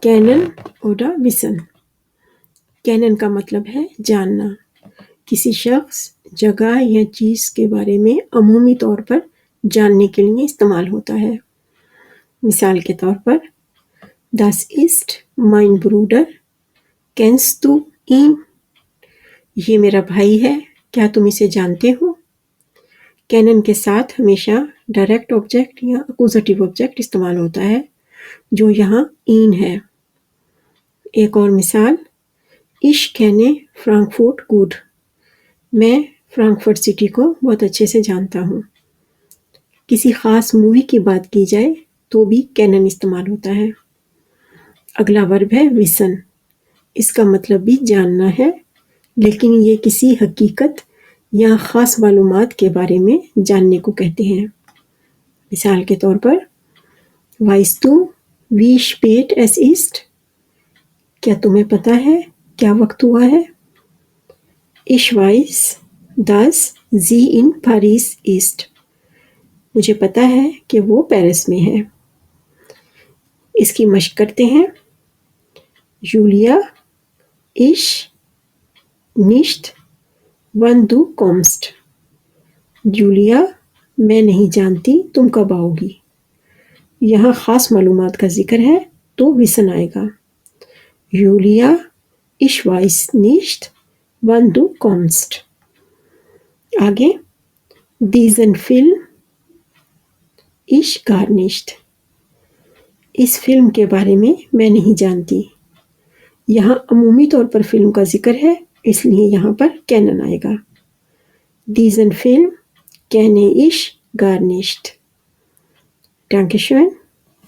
Canon oder wissen. Canon کا مطلب ہے جاننا. کسی شخص، جگہ یا چیز کے بارے میں عمومی طور پر جاننے کے لیے استعمال ہوتا ہے. مثال کے طور پر Das ist mein Bruder. Kennst du ihn? یہ میرا بھائی ہے، کیا تم اسے جانتے ہو؟ کینن کے ساتھ ہمیشہ ڈائریکٹ آبجیکٹ یا اکوزیٹو آبجیکٹ استعمال ہوتا ہے، جو یہاں ihn ہے. ایک اور مثال، Ich kenne Frankfurt gut. میں فرانکفرٹ سٹی کو بہت اچھے سے جانتا ہوں. کسی خاص مووی کی بات کی جائے تو بھی کینن استعمال ہوتا ہے. اگلا ورب ہے wissen. اس کا مطلب بھی جاننا ہے، لیکن یہ کسی حقیقت یا خاص معلومات کے بارے میں جاننے کو کہتے ہیں. مثال کے طور پر Weißt du, wie spät es ist? کیا تمہیں پتہ ہے کیا وقت ہوا ہے؟ Ich weiß, dass sie in Paris ist. مجھے پتہ ہے کہ وہ پیرس میں ہے. اس کی مشق کرتے ہیں. Julia, ich nicht, wann du kommst. Julia, میں نہیں جانتی تم کب آؤ گی. یہاں خاص معلومات کا ذکر ہے تو wissen آئے گا. Julia, ich weiß nicht, wann du kommst. آگے diesen Film ich gar nicht. اس فلم کے بارے میں نہیں جانتی. یہاں عمومی طور پر فلم کا ذکر ہے، اس لیے یہاں پر کینن آئے گا. diesen Film kenne ich gar nicht. Dankeschön.